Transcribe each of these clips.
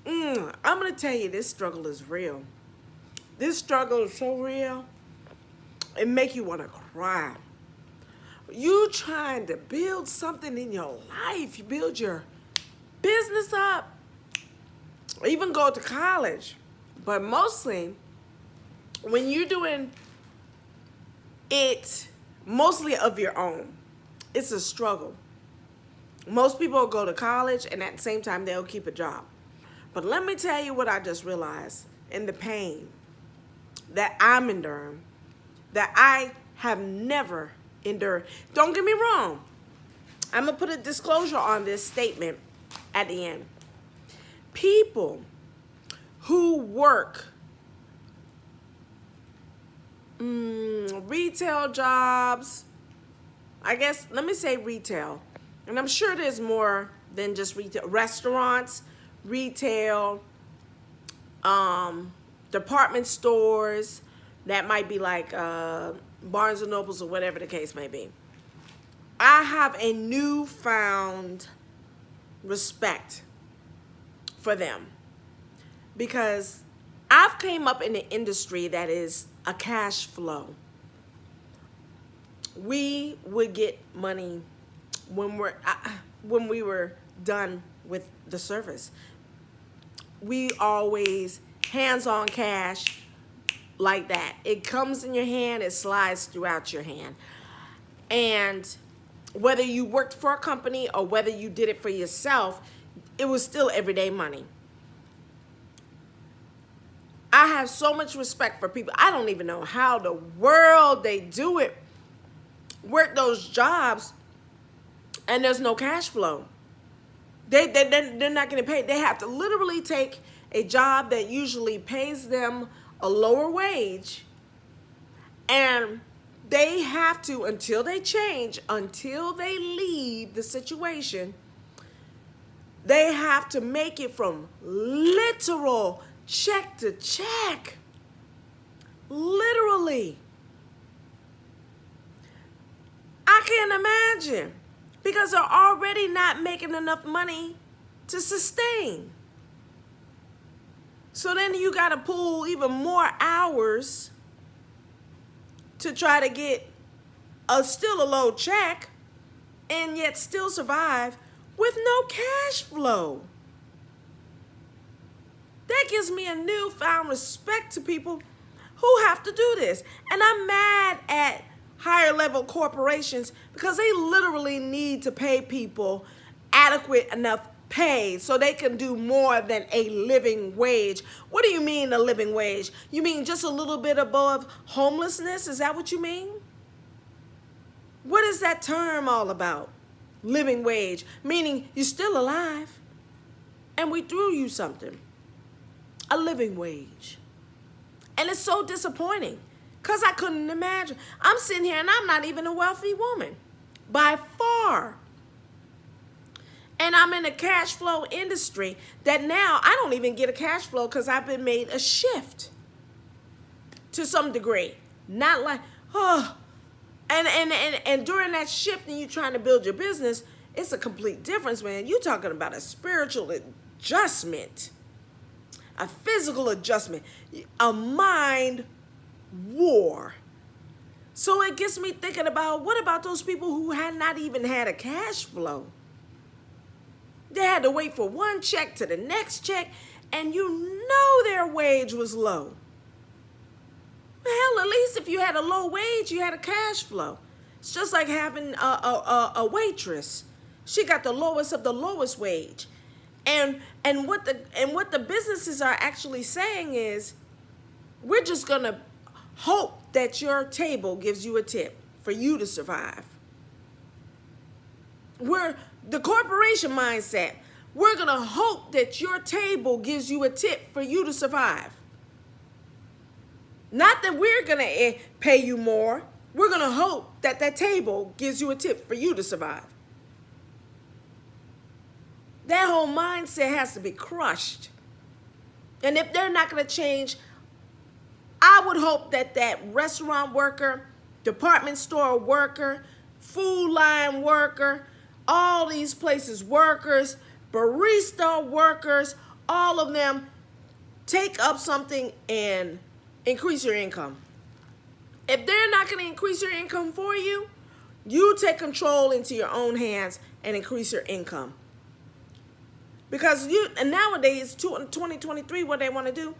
I'm going to tell you, this struggle is real. This struggle is so real, it make you want to cry. You trying to build something in your life. You build your business up, or even go to college. But mostly, when you're doing it mostly of your own, it's a struggle. Most people go to college and at the same time they'll keep a job. But let me tell you what I just realized in the pain that I'm enduring, that I have never endured. Don't get me wrong. I'm going to put a disclosure on this statement at the end. People who work retail jobs, I guess, let me say retail. And I'm sure there's more than just retail. Restaurants, retail, department stores, that might be like Barnes and Nobles or whatever the case may be. I have a newfound respect for them because I've came up in an industry that is a cash flow. We would get money when we were done with the service. We always hands-on cash like that. It comes in your hand, it slides throughout your hand. And whether you worked for a company or whether you did it for yourself, it was still everyday money. I have so much respect for people. I don't even know how the world they do it. Work those jobs and there's no cash flow. They're not getting paid. They have to literally take a job that usually pays them a lower wage, and they have to, until they change, until they leave the situation, they have to make it from literal check to check. Literally. I can't imagine, because they're already not making enough money to sustain. So then you got to pull even more hours to try to get still a low check and yet still survive with no cash flow. That gives me a newfound respect to people who have to do this. And I'm mad at higher level corporations because they literally need to pay people adequate enough pay so they can do more than a living wage. What do you mean a living wage? You mean just a little bit above homelessness? Is that what you mean? What is that term all about? Living wage, meaning you're still alive and we threw you something. A living wage. And it's so disappointing because I couldn't imagine. I'm sitting here and I'm not even a wealthy woman by far. And I'm in a cash flow industry that now I don't even get a cash flow because I've been made a shift to some degree. Not like, and during that shift and you trying to build your business, it's a complete difference, man. You're talking about a spiritual adjustment, a physical adjustment, a mind war. So it gets me thinking about, what about those people who had not even had a cash flow? They had to wait for one check to the next check, and you know their wage was low. Hell, at least if you had a low wage, you had a cash flow. It's just like having a waitress. She got the lowest of the lowest wage. And what the businesses are actually saying is, we're just gonna hope that your table gives you a tip for you to survive. We're the corporation mindset. We're gonna hope that your table gives you a tip for you to survive. Not that we're gonna pay you more. We're gonna hope that that table gives you a tip for you to survive. That whole mindset has to be crushed. And if they're not going to change, I would hope that that restaurant worker, department store worker, food line worker, all these places workers, barista workers, all of them take up something and increase your income. If they're not going to increase your income for you, you take control into your own hands and increase your income. Because and nowadays, 2023, what they want to do,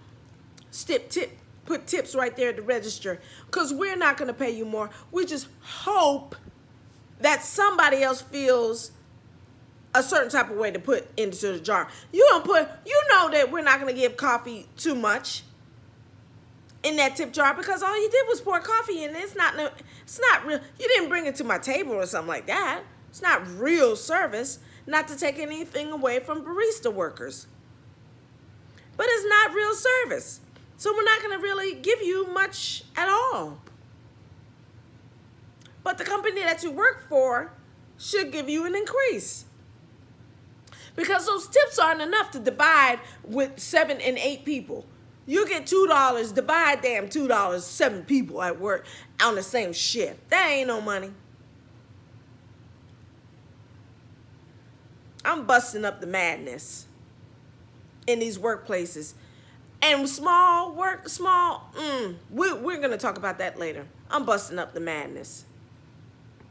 put tips right there at the register. Because we're not going to pay you more. We just hope that somebody else feels a certain type of way to put into the jar. You know that we're not going to give coffee too much in that tip jar, because all you did was pour coffee in. It's not real. You didn't bring it to my table or something like that. It's not real service. Not to take anything away from barista workers, but it's not real service. So we're not going to really give you much at all. But the company that you work for should give you an increase, because those tips aren't enough to divide with 7 and 8 people. You get $2, divide damn $2, 7 people at work on the same shift. That ain't no money. I'm busting up the madness in these workplaces. And we're going to talk about that later. I'm busting up the madness.